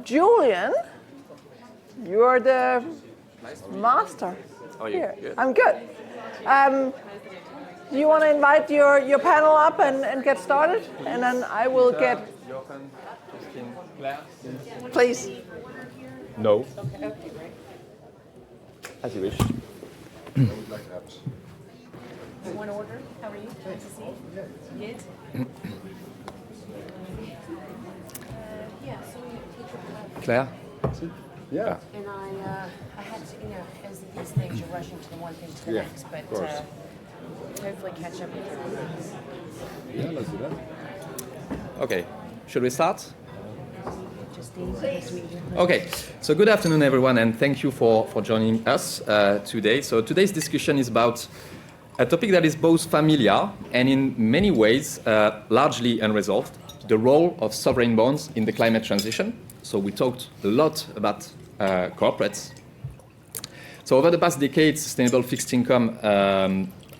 Julien, you're the master. Oh, yeah. Here. Good. I'm good. Do you want to invite your panel up and get started? And then I will get... Jochen, Justine, Claire. Please. No. As you wish. One order. How are you? Nice to see you. Good. Yeah. So Claire. Yeah. and I had to, as these things, you're rushing to the one thing to the Yeah, next, but of course. hopefully catch up with you. Yeah, let's do that. Okay. Should we start? Justine, nice to meet you. Okay, so good afternoon, everyone, and thank you for joining us today. So today's discussion is about a topic that is both familiar and in many ways largely unresolved, the role of sovereign bonds in the climate transition. So we talked a lot about corporates. So over the past decade, sustainable fixed income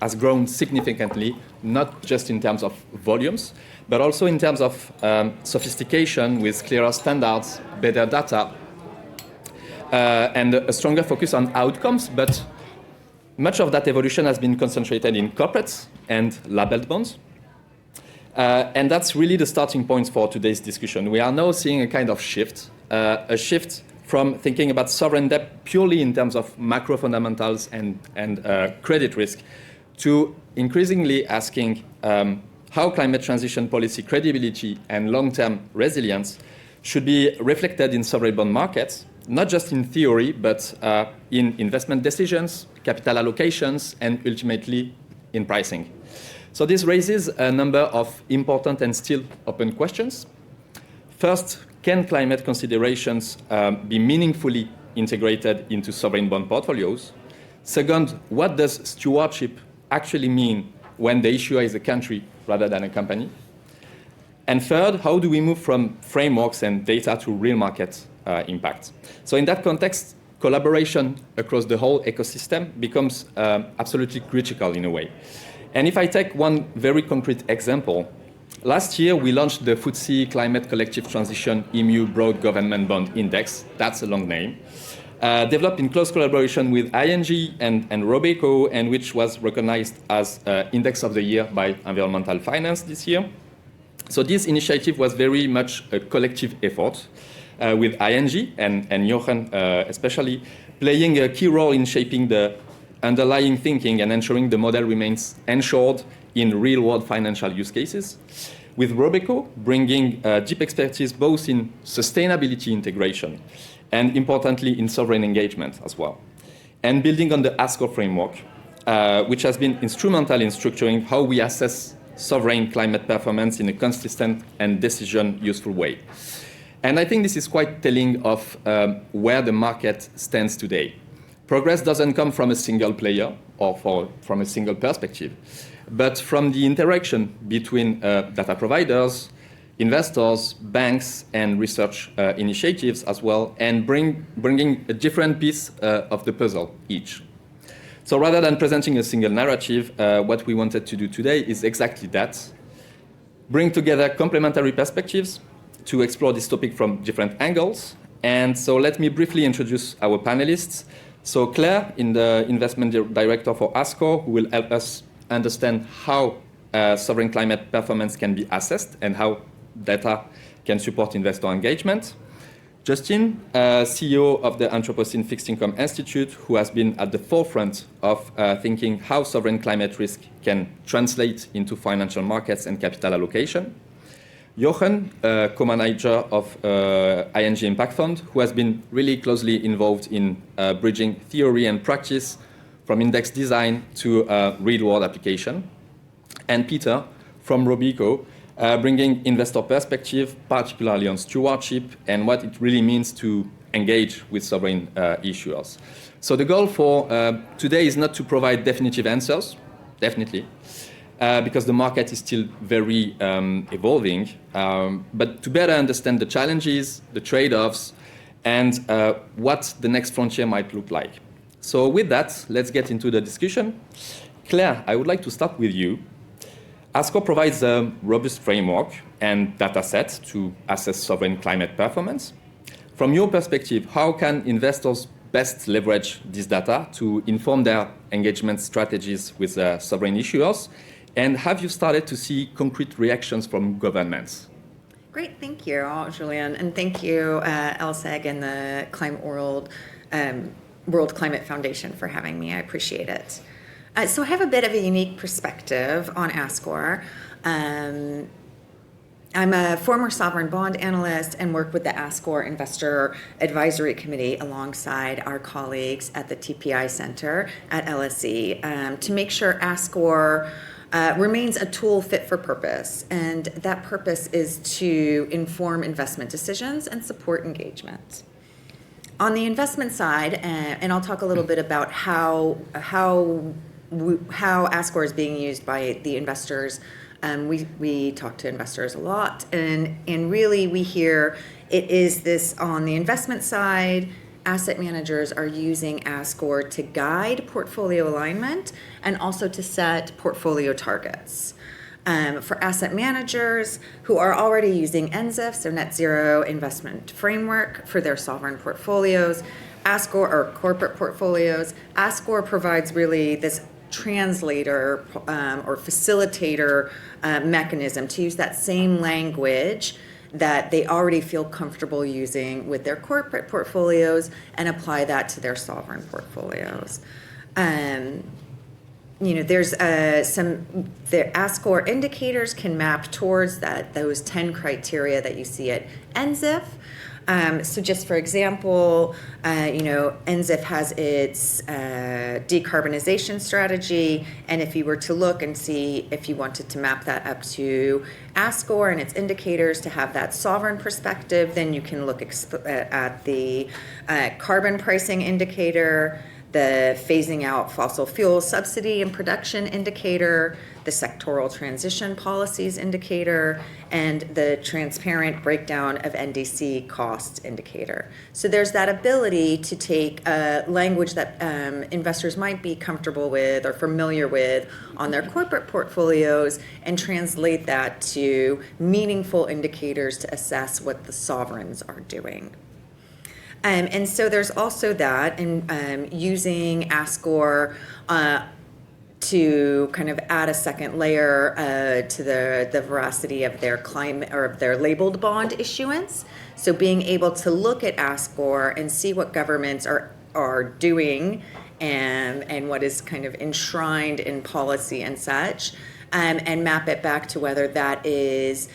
has grown significantly, not just in terms of volumes, but also in terms of sophistication with clearer standards, better data, and a stronger focus on outcomes. But much of that evolution has been concentrated in corporates and labeled bonds. And that's really the starting point for today's discussion. We are now seeing a kind of shift, a shift from thinking about sovereign debt purely in terms of macro fundamentals and credit risk to increasingly asking how climate transition policy credibility and long-term resilience should be reflected in sovereign bond markets, not just in theory, but in investment decisions, capital allocations, and ultimately in pricing. So this raises a number of important and still open questions. First, can climate considerations be meaningfully integrated into sovereign bond portfolios? Second, what does stewardship actually mean when the issuer is a country rather than a company? And third, how do we move from frameworks and data to real market impact? So in that context, collaboration across the whole ecosystem becomes absolutely critical in a way. And if I take one very concrete example, last year we launched the FTSE Climate Collective Transition EMU Broad Government Bond Index, that's a long name, developed in close collaboration with ING and Robeco, and which was recognized as Index of the Year by Environmental Finance this year. So this initiative was very much a collective effort with ING and Jochen especially playing a key role in shaping the underlying thinking and ensuring the model remains ensured in real-world financial use cases, with Robeco bringing deep expertise both in sustainability integration and, importantly, in sovereign engagement as well, and building on the ASCOR framework, which has been instrumental in structuring how we assess sovereign climate performance in a consistent and decision-useful way. And I think this is quite telling of where the market stands today. Progress doesn't come from a single player or from a single perspective, but from the interaction between data providers, investors, banks, and research initiatives as well, and bringing a different piece of the puzzle each. So rather than presenting a single narrative, what we wanted to do today is exactly that. Bring together complementary perspectives to explore this topic from different angles. And so let me briefly introduce our panelists. So Claire, the investment director for ASCOR, who will help us understand how sovereign climate performance can be assessed and how data can support investor engagement. Justine, CEO of the Anthropocene Fixed Income Institute, who has been at the forefront of thinking how sovereign climate risk can translate into financial markets and capital allocation. Jochen, co-manager of ING Impact Fund, who has been really closely involved in bridging theory and practice from index design to real-world application. And Peter from Robeco, bringing investor perspective, particularly on stewardship and what it really means to engage with sovereign issuers. So the goal for today is not to provide definitive answers, definitely, because the market is still very evolving, but to better understand the challenges, the trade-offs, and what the next frontier might look like. So with that, let's get into the discussion. Claire, I would like to start with you. ASCOR provides a robust framework and data set to assess sovereign climate performance. From your perspective, how can investors best leverage this data to inform their engagement strategies with sovereign issuers? And have you started to see concrete reactions from governments? Great, thank you, Julien, and thank you, LSEG and the World Climate Foundation for having me. I appreciate it. So I have a bit of a unique perspective on ASCOR. I'm a former sovereign bond analyst and work with the ASCOR Investor Advisory Committee alongside our colleagues at the TPI Center at LSE to make sure ASCOR remains a tool fit for purpose, and that purpose is to inform investment decisions and support engagement. On the investment side, and I'll talk a little bit about how ASCOR is being used by the investors. We talk to investors a lot, and really we hear it is this on the investment side. Asset managers are using ASCOR to guide portfolio alignment and also to set portfolio targets. For asset managers who are already using NZIF, so Net Zero Investment Framework, for their sovereign portfolios, ASCOR, or corporate portfolios, ASCOR provides really this translator or facilitator mechanism to use that same language that they already feel comfortable using with their corporate portfolios and apply that to their sovereign portfolios. There's the ASCOR indicators can map towards those 10 criteria that you see at NZIF. So just for example, NZIF has its decarbonization strategy, and if you were to look and see if you wanted to map that up to ASCOR and its indicators to have that sovereign perspective, then you can look at the carbon pricing indicator, the phasing out fossil fuel subsidy and production indicator, the sectoral transition policies indicator, and the transparent breakdown of NDC costs indicator. So there's that ability to take a language that investors might be comfortable with or familiar with on their corporate portfolios and translate that to meaningful indicators to assess what the sovereigns are doing. And so there's also that, and using ASCOR to kind of add a second layer to the veracity of their climate or of their labeled bond issuance. So being able to look at ASCOR and see what governments are doing and what is kind of enshrined in policy and such, and map it back to whether that is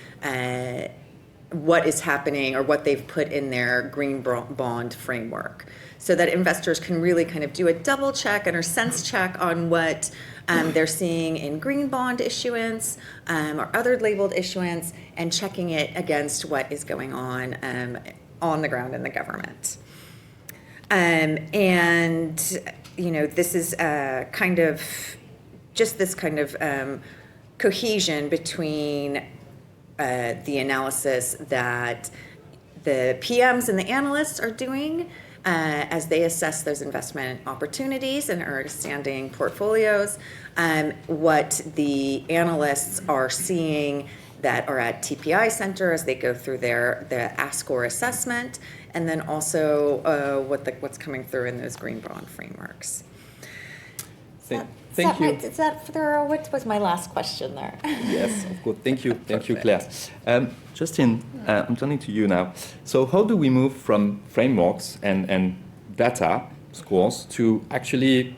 what is happening or what they've put in their green bond framework, so that investors can really kind of do a double check and or sense check on what they're seeing in green bond issuance or other labeled issuance, and checking it against what is going on the ground in the government. This is kind of just this kind of cohesion between the analysis that the PMs and the analysts are doing as they assess those investment opportunities and are understanding portfolios, what the analysts are seeing that are at TPI Center as they go through the ASCOR assessment, and then also what's coming through in those green bond frameworks. Thank you. Is that thorough? What was my last question there? Yes, of course. Thank you, Claire. Justine, I'm turning to you now. So how do we move from frameworks and data scores to actually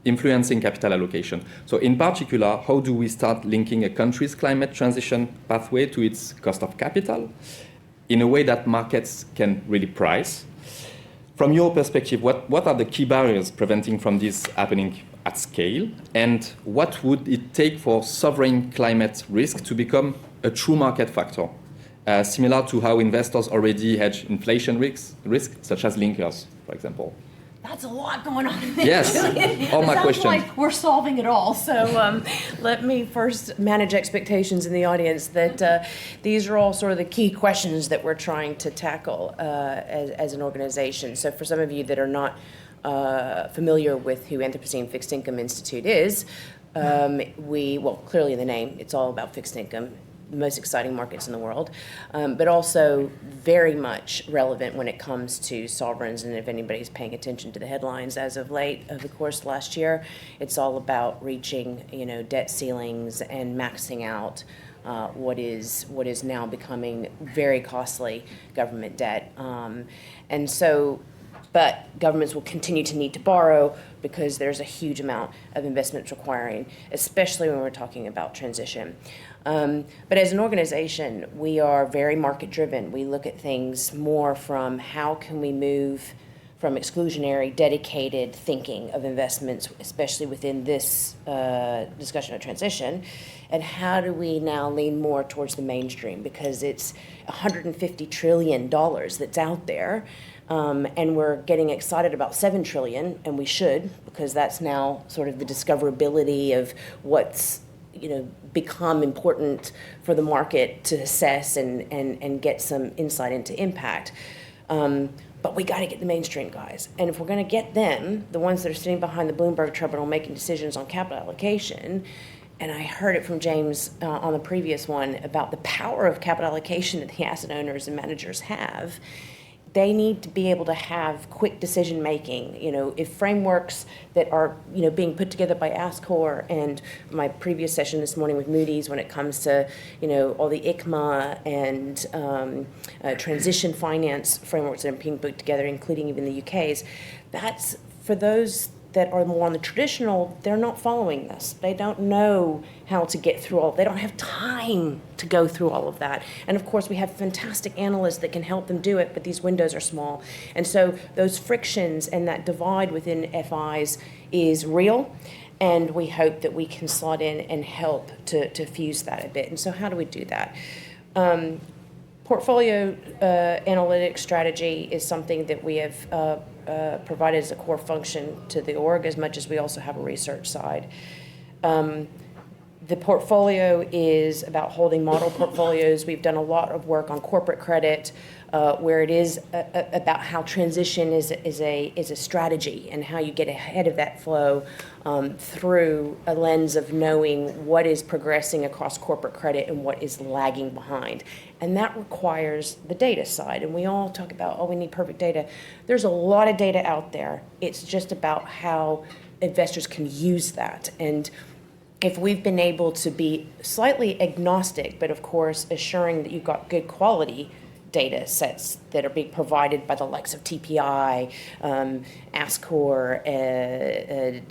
influencing capital allocation? So in particular, how do we start linking a country's climate transition pathway to its cost of capital in a way that markets can really price? From your perspective, what are the key barriers preventing from this happening at scale? And what would it take for sovereign climate risk to become a true market factor, similar to how investors already hedge inflation risks, such as linkers, for example? That's a lot going on in there. Yes, all my questions. Sounds like we're solving it all. So let me first manage expectations in the audience that these are all sort of the key questions that we're trying to tackle as an organization. So for some of you that are not familiar with who Anthropocene Fixed Income Institute is, clearly in the name, it's all about fixed income the most exciting markets in the world, but also very much relevant when it comes to sovereigns. And if anybody's paying attention to the headlines as of late, of the course last year, it's all about reaching, debt ceilings and maxing out what is now becoming very costly government debt. But governments will continue to need to borrow because there's a huge amount of investments requiring, especially when we're talking about transition. But as an organization, we are very market driven. We look at things more from how can we move from exclusionary, dedicated thinking of investments, especially within this discussion of transition, and how do we now lean more towards the mainstream, because it's $150 trillion that's out there. And we're getting excited about $7 trillion, and we should, because that's now sort of the discoverability of what's become important for the market to assess and get some insight into impact. But we got to get the mainstream guys. And if we're going to get them, the ones that are sitting behind the Bloomberg terminal making decisions on capital allocation, and I heard it from James on the previous one about the power of capital allocation that the asset owners and managers have, they need to be able to have quick decision making. If frameworks that are being put together by ASCOR, and my previous session this morning with Moody's when it comes to all the ICMA and transition finance frameworks that are being put together, including even the UK's, that's for those that are more on the traditional. They're not following this. They don't know how to get through all. They don't have time to go through all of that. And of course, we have fantastic analysts that can help them do it, but these windows are small. And so those frictions and that divide within FIs is real. And we hope that we can slot in and help to fuse that a bit. And so how do we do that? Portfolio analytics strategy is something that we have provided as a core function to the org, as much as we also have a research side. The portfolio is about holding model portfolios. We've done a lot of work on corporate credit, where it is about how transition is a strategy and how you get ahead of that flow through a lens of knowing what is progressing across corporate credit and what is lagging behind. And that requires the data side. And we all talk about, we need perfect data. There's a lot of data out there. It's just about how investors can use that. And if we've been able to be slightly agnostic, but of course assuring that you've got good quality data sets that are being provided by the likes of TPI, ASCOR,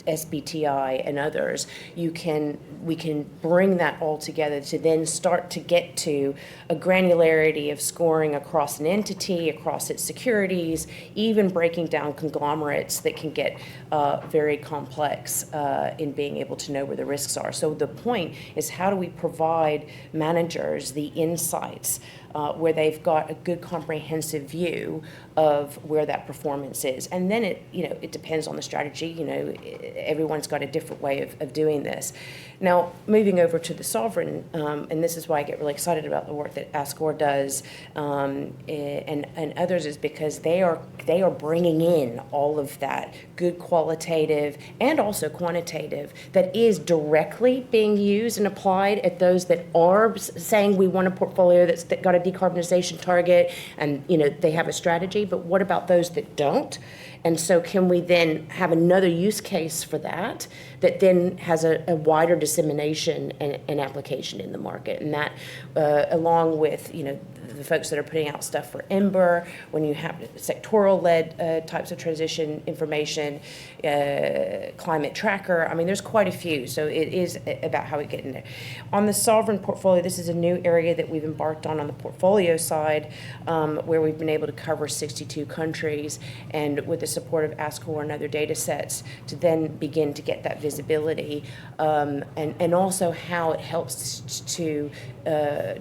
SBTI, and others, we can bring that all together to then start to get to a granularity of scoring across an entity, across its securities, even breaking down conglomerates that can get very complex in being able to know where the risks are. So the point is, how do we provide managers the insights where they've got a good comprehensive view of where that performance is? And then it depends on the strategy. Everyone's got a different way of doing this. Now, moving over to the sovereign, and this is why I get really excited about the work that ASCOR does and others, is because they are bringing in all of that good qualitative and also quantitative that is directly being used and applied at those that are saying we want a portfolio that's got a decarbonization target and they have a strategy. But what about those that don't? And so can we then have another use case for that then has a wider dissemination and application in the market? And that, along with, the folks that are putting out stuff for Ember, when you have sectoral-led types of transition information, climate tracker, there's quite a few. So it is about how we get in there. On the sovereign portfolio, this is a new area that we've embarked on the portfolio side, where we've been able to cover 62 countries, and with the support of ASCOR and other data sets, to then begin to get that visibility, and also how it helps to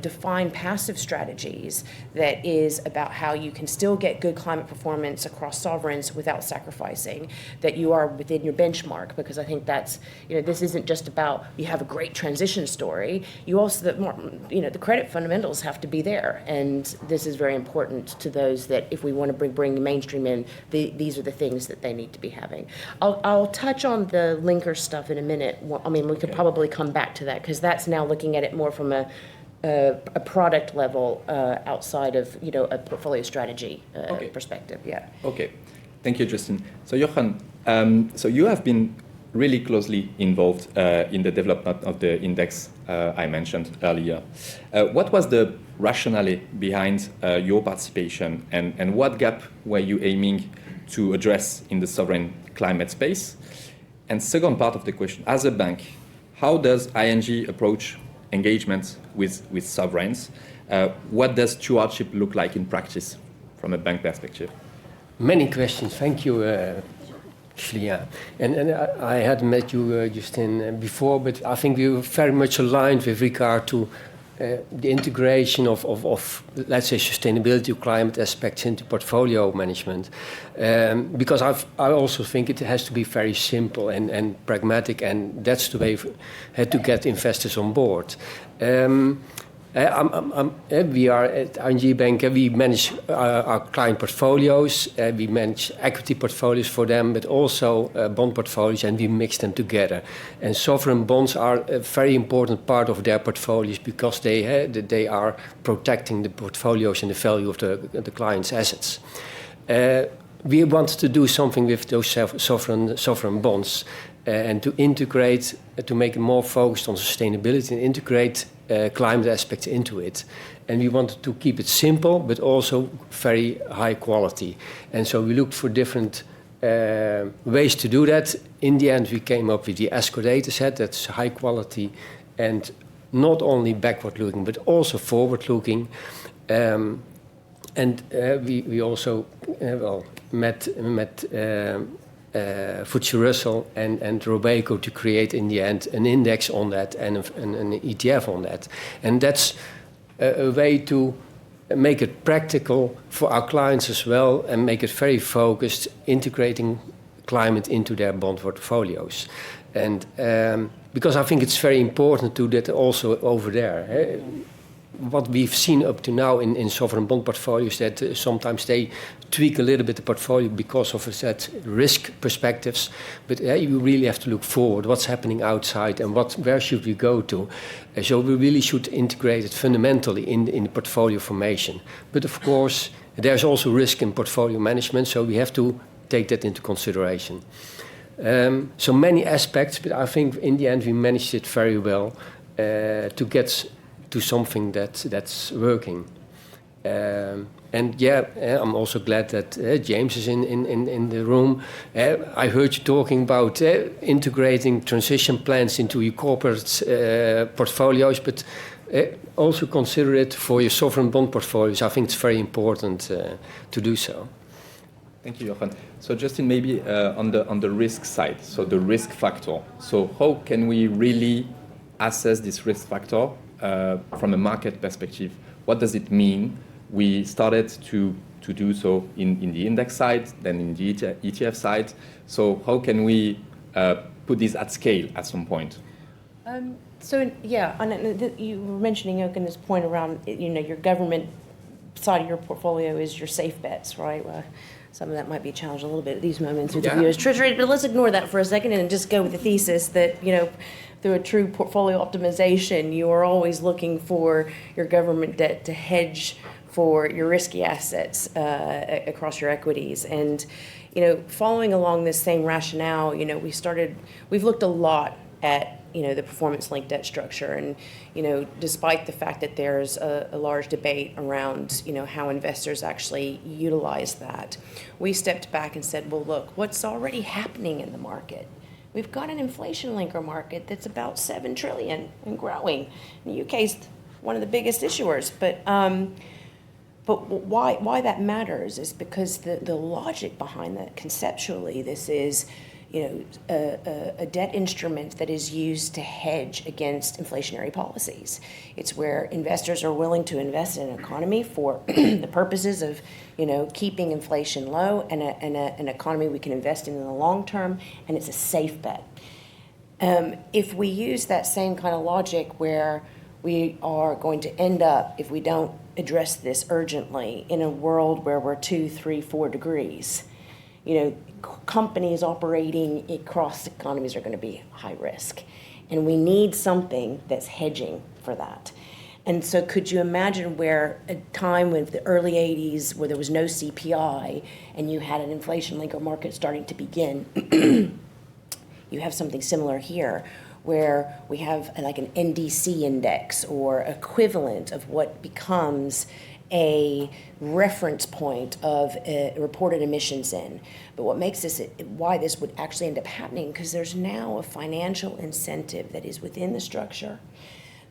define passive strategies that is about how you can still get good climate performance across sovereigns without sacrificing that you are within your benchmark. Because I think that's, this isn't just about you have a great transition story. You also, the credit fundamentals have to be there. And this is very important to those that if we want to bring the mainstream in, these are the things that they need to be having. I'll touch on the linker stuff in a minute. We could probably come back to that, because that's now looking at it more from a a product level outside of a portfolio strategy Okay. perspective. Yeah. Okay, thank you, Justine. So Jochen, so you have been really closely involved in the development of the index I mentioned earlier. What was the rationale behind your participation, and what gap were you aiming to address in the sovereign climate space? And second part of the question, as a bank, how does ING approach engagement with sovereigns? What does stewardship look like in practice from a bank perspective? Many questions. Thank you, Julien. And I had met you, Justine, before, but I think we were very much aligned with regard to the integration of, let's say, sustainability or climate aspects into portfolio management. Because I also think it has to be very simple and pragmatic, and that's the way to get investors on board. We are at ING Bank, we manage our client portfolios, we manage equity portfolios for them, but also bond portfolios, and we mix them together. And sovereign bonds are a very important part of their portfolios because they are protecting the portfolios and the value of the client's assets. We want to do something with those sovereign bonds and to integrate, to make it more focused on sustainability and integrate climate aspects into it. And we wanted to keep it simple, but also very high quality. And so we looked for different ways to do that. In the end, we came up with the ASCOR data set that's high quality and not only backward-looking, but also forward-looking. We also met FTSE Russell and Robeco to create, in the end, an index on that and an ETF on that. And that's a way to make it practical for our clients as well and make it very focused, integrating climate into their bond portfolios. And because I think it's very important to do that also over there. What we've seen up to now in sovereign bond portfolios that sometimes they tweak a little bit the portfolio because of that risk perspectives, but you really have to look forward, what's happening outside and where should we go to. So we really should integrate it fundamentally in the portfolio formation. But of course, there's also risk in portfolio management, so we have to take that into consideration. So many aspects, but I think in the end we managed it very well to get to something that's working. I'm also glad that James is in the room. I heard you talking about integrating transition plans into your corporate portfolios, but also consider it for your sovereign bond portfolios. I think it's very important to do so. Thank you, Jochen. So Justine, maybe on the risk side, so the risk factor. So how can we really assess this risk factor from a market perspective? What does it mean? We started to do so in the index side, then in the ETF side. So how can we put this at scale at some point? And you were mentioning, Jochen, this point around, your government side of your portfolio is your safe bets, right? Well, some of that might be challenged a little bit at these moments with the U.S. Treasury, but let's ignore that for a second and just go with the thesis that, through a true portfolio optimization, you are always looking for your government debt to hedge for your risky assets across your equities. And, following along this same rationale, we've looked a lot at, the performance-linked debt structure. And, despite the fact that there's a large debate around, how investors actually utilize that, we stepped back and said, well, look, what's already happening in the market? We've got an inflation linker market that's about 7 trillion and growing. The UK's one of the biggest issuers, but why that matters is because the logic behind that conceptually, this is a debt instrument that is used to hedge against inflationary policies. It's where investors are willing to invest in an economy for the purposes of keeping inflation low and an economy we can invest in the long term, and it's a safe bet. If we use that same kind of logic where we are going to end up, if we don't address this urgently, in a world where we're 2, 3, 4 degrees, companies operating across economies are going to be high risk. And we need something that's hedging for that. And so could you imagine where a time with the early 80s where there was no CPI and you had an inflation linker market starting to begin, you have something similar here where we have like an NDC index or equivalent of what becomes a reference point of reported emissions in. But what makes this, why this would actually end up happening, because there's now a financial incentive that is within the structure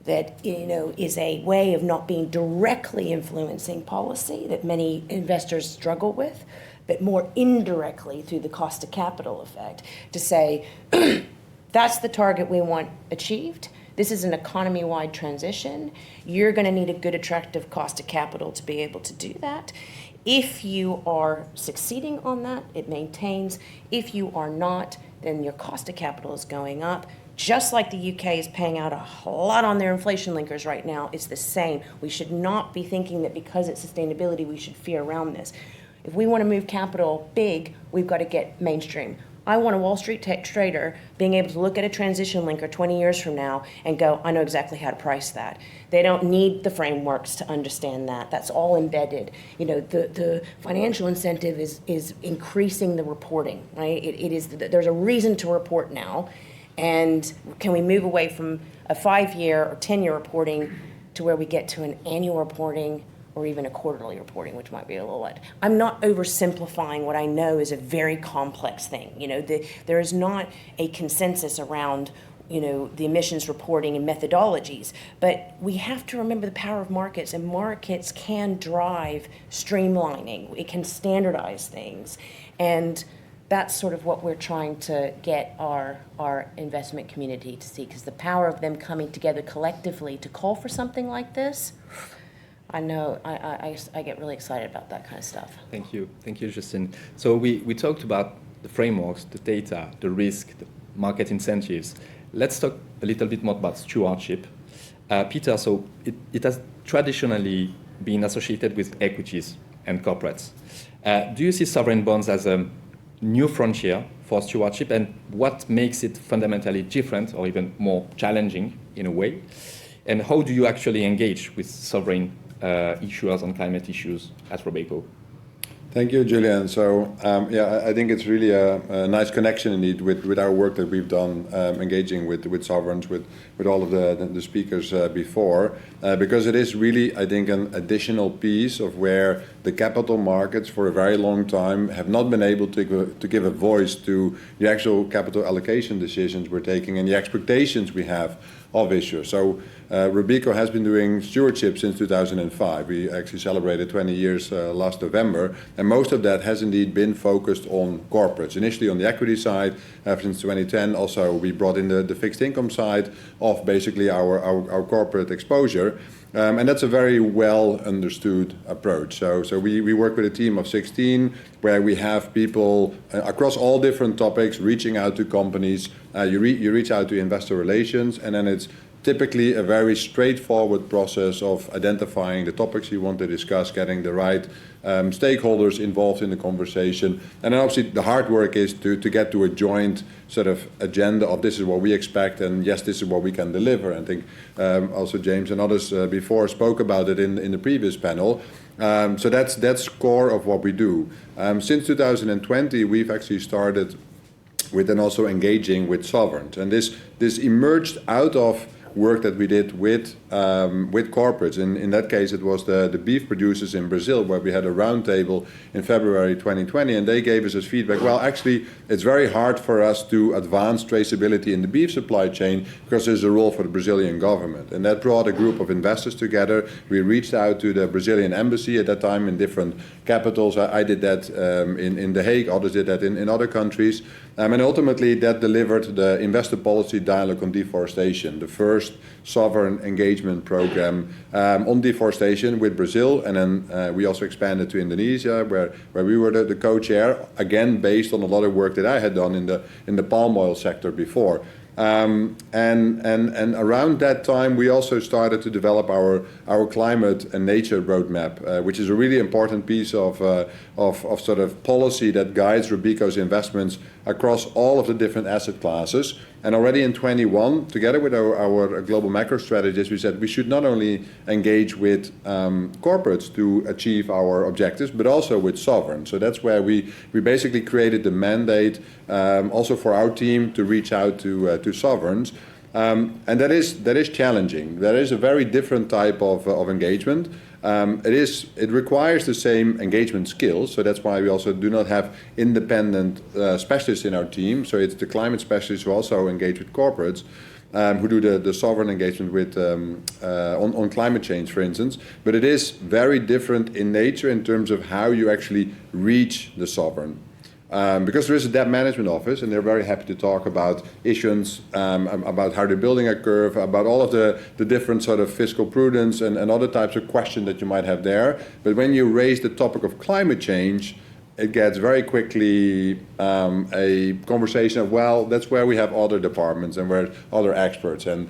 that, you know, is a way of not being directly influencing policy that many investors struggle with, but more indirectly through the cost of capital effect to say, that's the target we want achieved. This is an economy-wide transition. You're going to need a good, attractive cost of capital to be able to do that. If you are succeeding on that, it maintains. If you are not, then your cost of capital is going up. Just like the UK is paying out a lot on their inflation linkers right now, it's the same. We should not be thinking that because it's sustainability, we should fear around this. If we want to move capital big, we've got to get mainstream. I want a Wall Street trader being able to look at a transition linker 20 years from now and go, I know exactly how to price that. They don't need the frameworks to understand that. That's all embedded. You know, the financial incentive is increasing the reporting, right? There's a reason to report now. And can we move away from a 5-year or 10-year reporting to where we get to an annual reporting or even a quarterly reporting, which might be a little less. I'm not oversimplifying what I know is a very complex thing. You know, there is not a consensus around, you know, the emissions reporting and methodologies, but we have to remember the power of markets, and markets can drive streamlining. It can standardize things, and that's sort of what we're trying to get our investment community to see, because the power of them coming together collectively to call for something like this, I know I get really excited about that kind of stuff. Thank you, Justine. So we talked about the frameworks, the data, the risk, the market incentives. Let's talk a little bit more about stewardship. Peter, so it has traditionally been associated with equities and corporates. Do you see sovereign bonds as a new frontier for stewardship, and what makes it fundamentally different or even more challenging in a way? And how do you actually engage with sovereign issuers on climate issues at Robeco? Thank you, Julien. So, I think it's really a nice connection indeed with our work that we've done engaging with sovereigns, with all of the speakers before, because it is really, I think, an additional piece of where the capital markets for a very long time have not been able to give a voice to the actual capital allocation decisions we're taking and the expectations we have of issuers. So Robeco has been doing stewardship since 2005. We actually celebrated 20 years last November, and most of that has indeed been focused on corporates. Initially on the equity side, since 2010 also we brought in the fixed income side of basically our corporate exposure. And that's a very well understood approach. So we work with a team of 16 where we have people across all different topics reaching out to companies. You reach out to investor relations, and then it's typically a very straightforward process of identifying the topics you want to discuss, getting the right stakeholders involved in the conversation. And then obviously the hard work is to get to a joint sort of agenda of this is what we expect, and yes, this is what we can deliver. And I think also James and others before spoke about it in the previous panel. So that's core of what we do. Since 2020, we've actually started with then also engaging with sovereigns. And this emerged out of work that we did with corporates. In that case, it was the beef producers in Brazil, where we had a roundtable in February 2020, and they gave us as feedback, well, actually, it's very hard for us to advance traceability in the beef supply chain because there's a role for the Brazilian government. And that brought a group of investors together. We reached out to the Brazilian embassy at that time in different capitals. I did that in The Hague, others did that in other countries. And ultimately, that delivered the Investor Policy Dialogue on Deforestation, the first sovereign engagement program on deforestation with Brazil. And then we also expanded to Indonesia, where we were the co-chair, again, based on a lot of work that I had done in the palm oil sector before. And around that time, we also started to develop our climate and nature roadmap, which is a really important piece of sort of policy that guides Robeco's investments across all of the different asset classes. And already in 21, together with our global macro strategists, we said we should not only engage with corporates to achieve our objectives, but also with sovereigns. So that's where we basically created the mandate also for our team to reach out to sovereigns. And that is challenging. That is a very different type of engagement. It requires the same engagement skills, so that's why we also do not have independent specialists in our team. So it's the climate specialists who also engage with corporates, who do the sovereign engagement with on climate change, for instance. But it is very different in nature in terms of how you actually reach the sovereign. Because there is a debt management office, and they're very happy to talk about issuance, about how they're building a curve, about all of the different sort of fiscal prudence and other types of questions that you might have there. But when you raise the topic of climate change, it gets very quickly a conversation of, well, that's where we have other departments and where other experts, and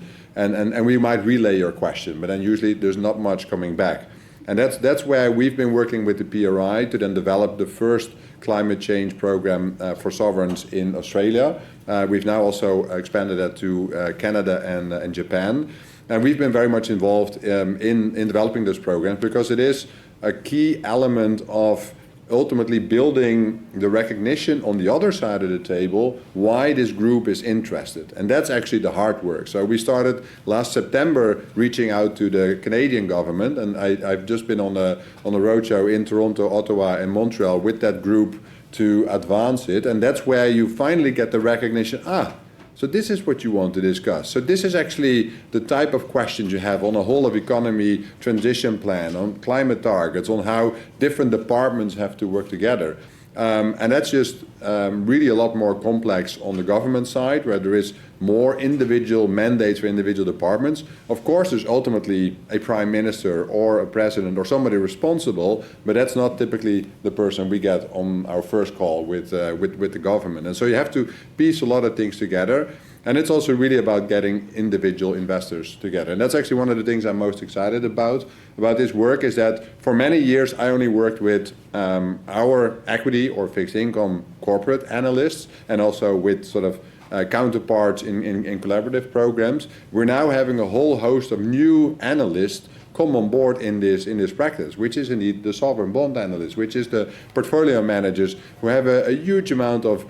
we might relay your question, but then usually there's not much coming back. And that's where we've been working with the PRI to then develop the first climate change program for sovereigns in Australia. We've now also expanded that to Canada and Japan. And we've been very much involved in developing this program because it is a key element of ultimately building the recognition on the other side of the table why this group is interested. And that's actually the hard work. So we started last September reaching out to the Canadian government, and I've just been on a roadshow in Toronto, Ottawa, and Montreal with that group to advance it. And that's where you finally get the recognition, so this is what you want to discuss. So this is actually the type of questions you have on a whole of economy transition plan, on climate targets, on how different departments have to work together. And that's just really a lot more complex on the government side, where there is more individual mandates for individual departments. Of course, there's ultimately a prime minister or a president or somebody responsible, but that's not typically the person we get on our first call with the government. And so you have to piece a lot of things together. And it's also really about getting individual investors together. And that's actually one of the things I'm most excited about this work, is that for many years I only worked with our equity or fixed income corporate analysts, and also with sort of counterparts in collaborative programs. We're now having a whole host of new analysts come on board in this practice, which is indeed the sovereign bond analysts, which is the portfolio managers who have a huge amount of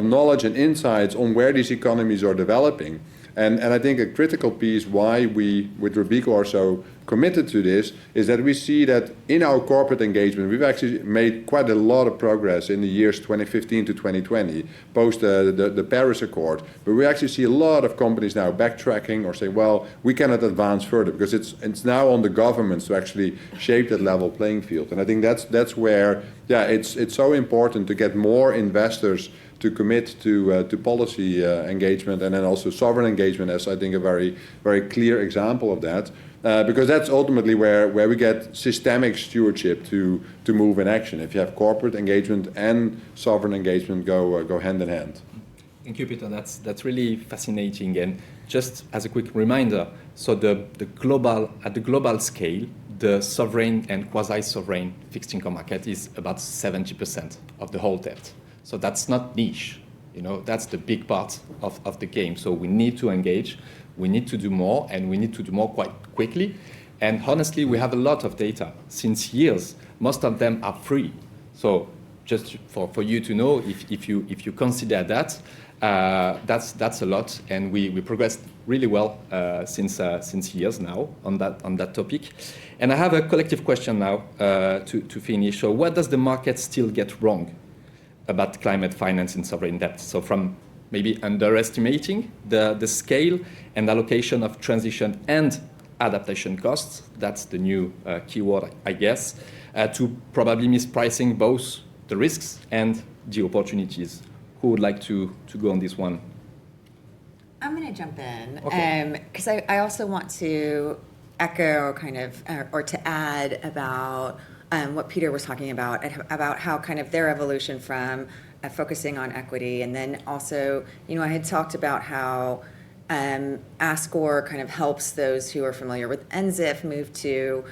knowledge and insights on where these economies are developing. And I think a critical piece why we, with Robeco, are so committed to this is that we see that in our corporate engagement, we've actually made quite a lot of progress in the years 2015 to 2020, post the Paris Accord. But we actually see a lot of companies now backtracking or saying, well, we cannot advance further because it's now on the governments to actually shape that level playing field. And I think that's where, it's so important to get more investors to commit to policy engagement, and then also sovereign engagement as, I think, a very, very clear example of that. Because that's ultimately where we get systemic stewardship to move in action. If you have corporate engagement and sovereign engagement go hand in hand. Thank you, Peter. That's really fascinating. And just as a quick reminder, so at the global scale, the sovereign and quasi-sovereign fixed income market is about 70% of the whole debt. So that's not niche, that's the big part of the game. So we need to engage, we need to do more, and we need to do more quite quickly. And honestly, we have a lot of data since years. Most of them are free. So just for you to know, if you consider that, that's a lot, and we progressed really well since years now on that topic. And I have a collective question now to finish. So what does the market still get wrong about climate finance and sovereign debt? So from maybe underestimating the scale and allocation of transition and adaptation costs, that's the new keyword, I guess, to probably mispricing both the risks and the opportunities. Who would like to go on this one? I'm going to jump in, Okay. Because I also want to echo kind of, or to add about what Peter was talking about how kind of their evolution from focusing on equity, and then also, I had talked about how ASCOR kind of helps those who are familiar with NZIF move to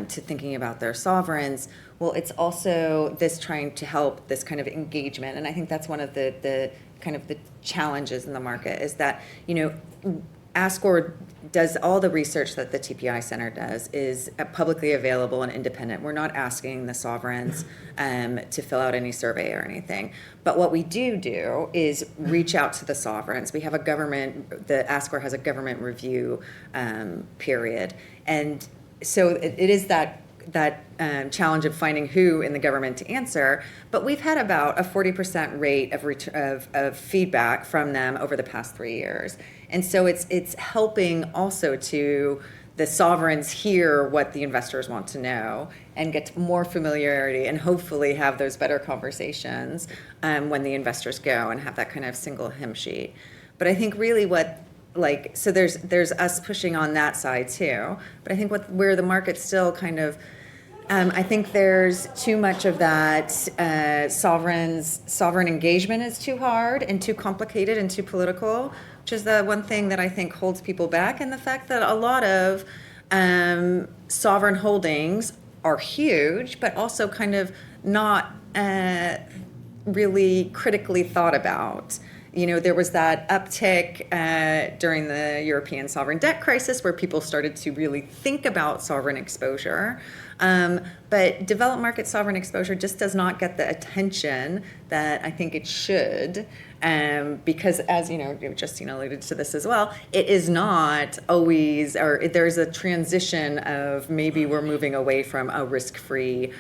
thinking about their sovereigns. Well, it's also this trying to help this kind of engagement, and I think that's one of the kind of the challenges in the market is that, ASCOR does all the research that the TPI Center does is publicly available and independent. We're not asking the sovereigns to fill out any survey or anything. But what we do is reach out to the sovereigns. We have the ASCOR has a government review period. And so it is that challenge of finding who in the government to answer, but we've had about a 40% rate of feedback from them over the past 3 years. And so it's helping also to the sovereigns hear what the investors want to know and get more familiarity and hopefully have those better conversations when the investors go and have that kind of single hymn sheet. But I think really so there's us pushing on that side too, but I think where the market's still kind of I think there's too much of that sovereign engagement is too hard and too complicated and too political, which is the one thing that I think holds people back, and the fact that a lot of sovereign holdings are huge, but also kind of not really critically thought about. There was that uptick during the European sovereign debt crisis where people started to really think about sovereign exposure. But developed market sovereign exposure just does not get the attention that I think it should. Because as Justine alluded to this as well, it is not always, or there's a transition of maybe we're moving away from a risk-free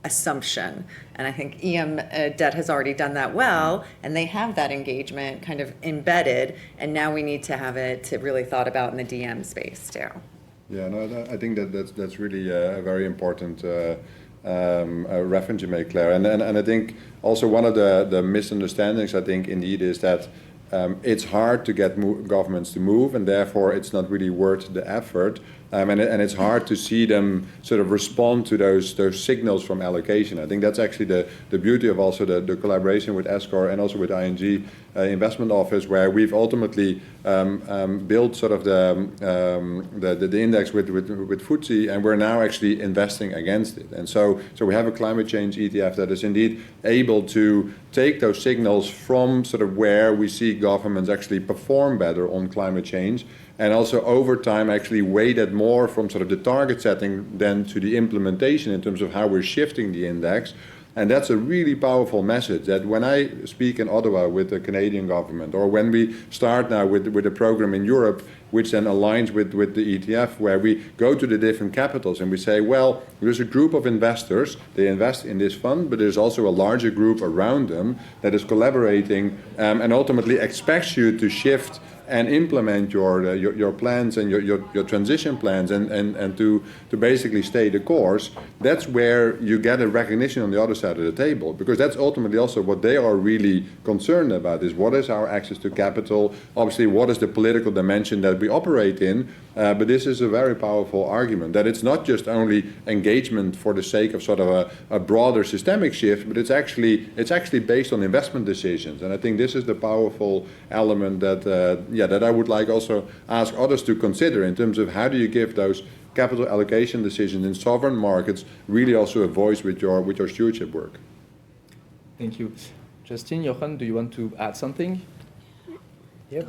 assumption. And I think EM debt has already done that well, and they have that engagement kind of embedded, and now we need to have it really thought about in the DM space too. Yeah, no, I think that's really a very important reference you make, Claire. And I think also one of the misunderstandings, I think, indeed, is that it's hard to get governments to move, and therefore it's not really worth the effort. And it's hard to see them sort of respond to those signals from allocation. I think that's actually the beauty of also the collaboration with ASCOR and also with ING Investment Office, where we've ultimately built sort of the index with FTSE, and we're now actually investing against it. And so we have a climate change ETF that is indeed able to take those signals from sort of where we see governments actually perform better on climate change, and also over time actually weigh that more from sort of the target setting than to the implementation in terms of how we're shifting the index. And that's a really powerful message that when I speak in Ottawa with the Canadian government, or when we start now with a program in Europe, which then aligns with the ETF, where we go to the different capitals and we say, well, there's a group of investors, they invest in this fund, but there's also a larger group around them that is collaborating and ultimately expects you to shift and implement your plans and your transition plans and to basically stay the course. That's where you get a recognition on the other side of the table, because that's ultimately also what they are really concerned about, is what is our access to capital, obviously what is the political dimension that we operate in, but this is a very powerful argument, that it's not just only engagement for the sake of sort of a broader systemic shift, but it's actually based on investment decisions. And I think this is the powerful element that I would like also ask others to consider in terms of how do you give those capital allocation decisions in sovereign markets really also a voice with your stewardship work. Thank you. Justine, Jochen, do you want to add something? Yeah.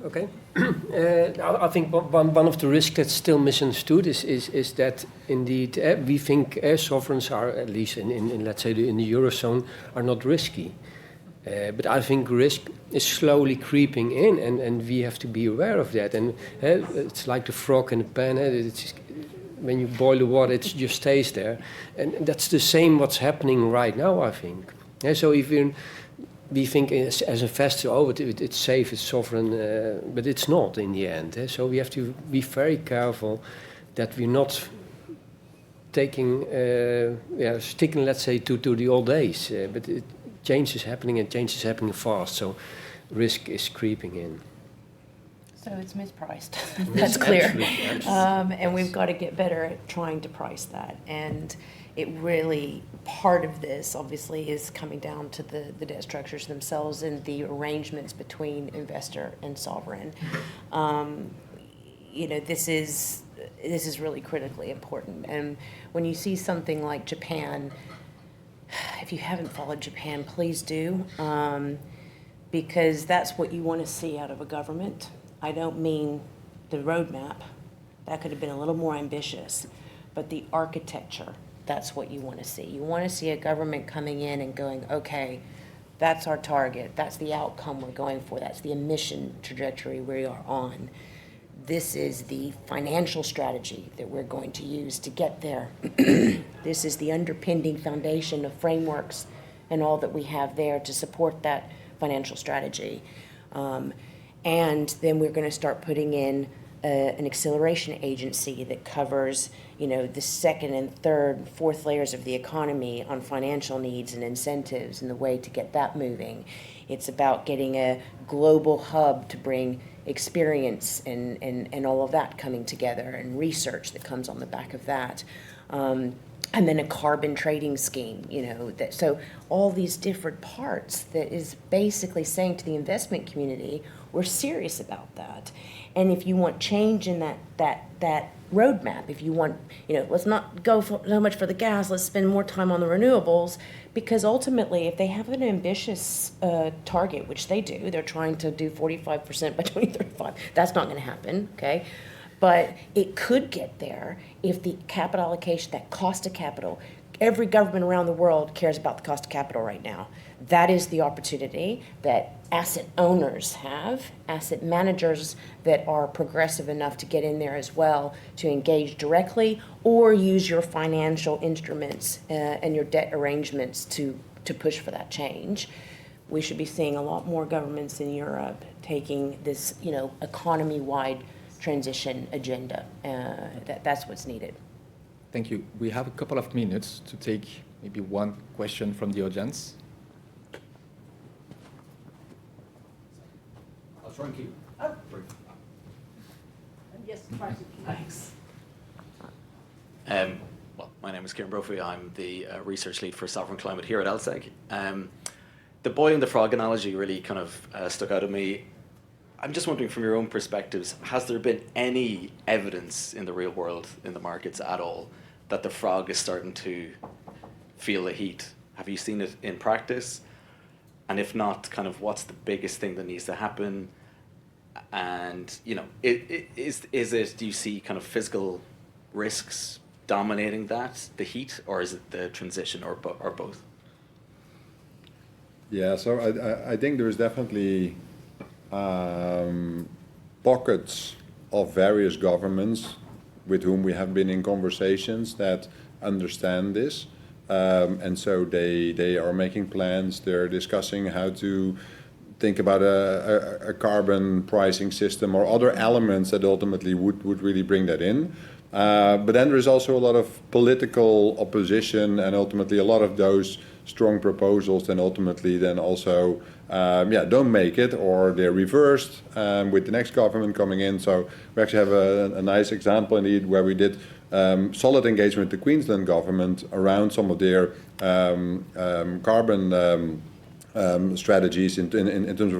Okay. I think one of the risks that's still misunderstood is that indeed we think sovereigns are, at least in let's say in the Eurozone, are not risky. But I think risk is slowly creeping in, and we have to be aware of that. And it's like the frog in the pan. When you boil the water, it just stays there. And that's the same what's happening right now, I think. So if we think as investors, it's safe, it's sovereign, but it's not in the end. So we have to be very careful that we're not sticking, let's say, to the old days. But change is happening, and change is happening fast. So risk is creeping in. So it's mispriced. That's clear. Absolutely. And we've got to get better at trying to price that. And it really, part of this obviously is coming down to the debt structures themselves and the arrangements between investor and sovereign. This is really critically important. And when you see something like Japan, if you haven't followed Japan, please do, because that's what you want to see out of a government. I don't mean the roadmap. That could have been a little more ambitious, but the architecture, that's what you want to see. You want to see a government coming in and going, okay, that's our target, that's the outcome we're going for, that's the emission trajectory we are on. This is the financial strategy that we're going to use to get there. This is the underpinning foundation of frameworks and all that we have there to support that financial strategy. And then we're going to start putting in an acceleration agency that covers, the second and third, fourth layers of the economy on financial needs and incentives and the way to get that moving. It's about getting a global hub to bring experience and all of that coming together, and research that comes on the back of that. And then a carbon trading scheme, so all these different parts that is basically saying to the investment community, we're serious about that. And if you want change in that roadmap, if you want, let's not go so much for the gas, let's spend more time on the renewables, because ultimately, if they have an ambitious target, which they do, they're trying to do 45% by 2035, that's not going to happen, okay? But it could get there if the capital allocation, that cost of capital, every government around the world cares about the cost of capital right now. That is the opportunity that asset owners have, asset managers that are progressive enough to get in there as well, to engage directly or use your financial instruments and your debt arrangements to push for that change. We should be seeing a lot more governments in Europe taking this, economy-wide transition agenda. That's what's needed. Thank you. We have a couple of minutes to take maybe one question from the audience. I'll try and keep brief. Yes, Thanks. Well, my name is Kieran Brophy. I'm the research lead for Sovereign Climate here at LSEG. The boy and the frog analogy really kind of stuck out at me. I'm just wondering, from your own perspectives, has there been any evidence in the real world, in the markets at all, that the frog is starting to feel the heat? Have you seen it in practice? And if not, kind of what's the biggest thing that needs to happen? And, is it, do you see kind of physical risks dominating that, the heat, or is it the transition, or both? Yeah, so I think there is definitely pockets of various governments with whom we have been in conversations that understand this. And so they are making plans, they're discussing how to think about a carbon pricing system or other elements that ultimately would really bring that in. But then there is also a lot of political opposition, and ultimately a lot of those strong proposals then ultimately then also don't make it, or they're reversed with the next government coming in. So we actually have a nice example indeed where we did solid engagement with the Queensland government around some of their carbon strategies in terms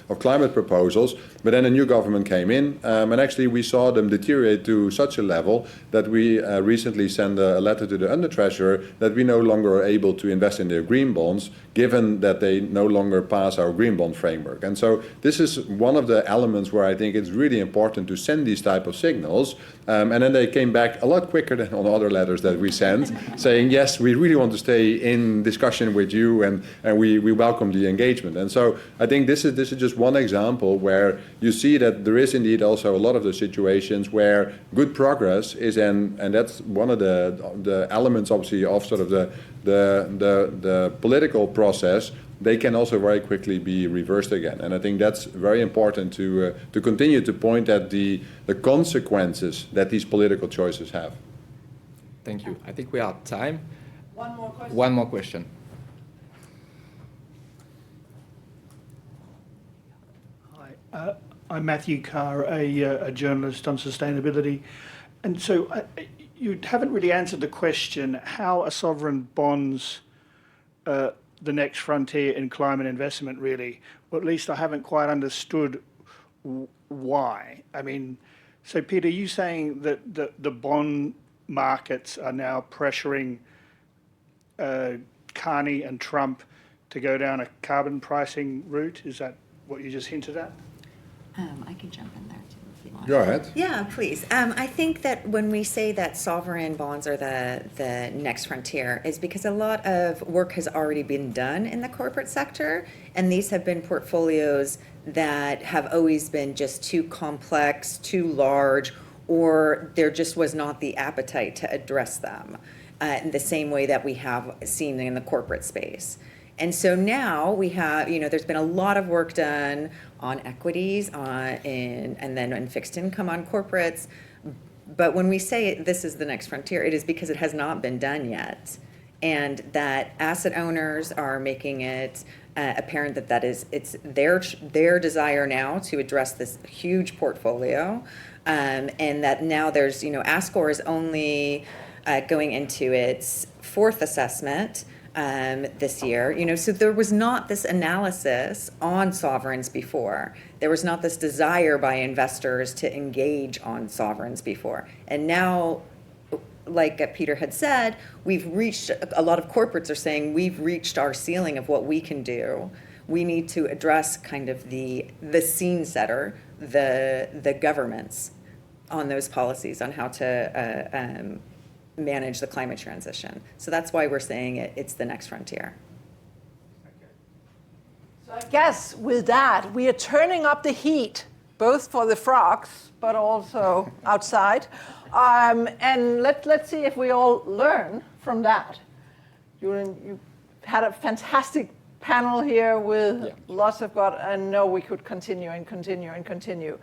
of climate proposals. But then a new government came in, and actually we saw them deteriorate to such a level that we recently sent a letter to the under-treasurer that we no longer are able to invest in their green bonds, given that they no longer pass our green bond framework. And so this is one of the elements where I think it's really important to send these type of signals. And then they came back a lot quicker than on other letters that we sent, saying, yes, we really want to stay in discussion with you, and we welcome the engagement. And so I think this is just one example where you see that there is indeed also a lot of the situations where good progress is in, and that's one of the elements obviously of sort of the political process. They can also very quickly be reversed again. And I think that's very important to continue to point at the consequences that these political choices have. Thank you. I think we are at time. One more question. One more question. Hi, I'm Matthew Carr, a journalist on sustainability. And so you haven't really answered the question, how are sovereign bonds the next frontier in climate investment, really? Or at least I haven't quite understood why. I mean, so Peter, you saying that the bond markets are now pressuring Carney and Trump to go down a carbon pricing route? Is that what you just hinted at? I can jump in there too if you want. Go ahead. Yeah, please. I think that when we say that sovereign bonds are the next frontier is because a lot of work has already been done in the corporate sector, and these have been portfolios that have always been just too complex, too large, or there just was not the appetite to address them in the same way that we have seen in the corporate space. And so now we have, there's been a lot of work done on equities and then in fixed income on corporates. But when we say this is the next frontier, it is because it has not been done yet. And that asset owners are making it apparent that it's their desire now to address this huge portfolio. And that now there's, ASCOR is only going into its fourth assessment this year, so there was not this analysis on sovereigns before. There was not this desire by investors to engage on sovereigns before. And now, like Peter had said, a lot of corporates are saying we've reached our ceiling of what we can do. We need to address kind of the scene setter, the governments on those policies on how to manage the climate transition. So that's why we're saying it's the next frontier. So I guess with that, we are turning up the heat, both for the frogs, but also outside. And let's see if we all learn from that. Julien, you had a fantastic panel here with lots of I know we could continue and continue and continue.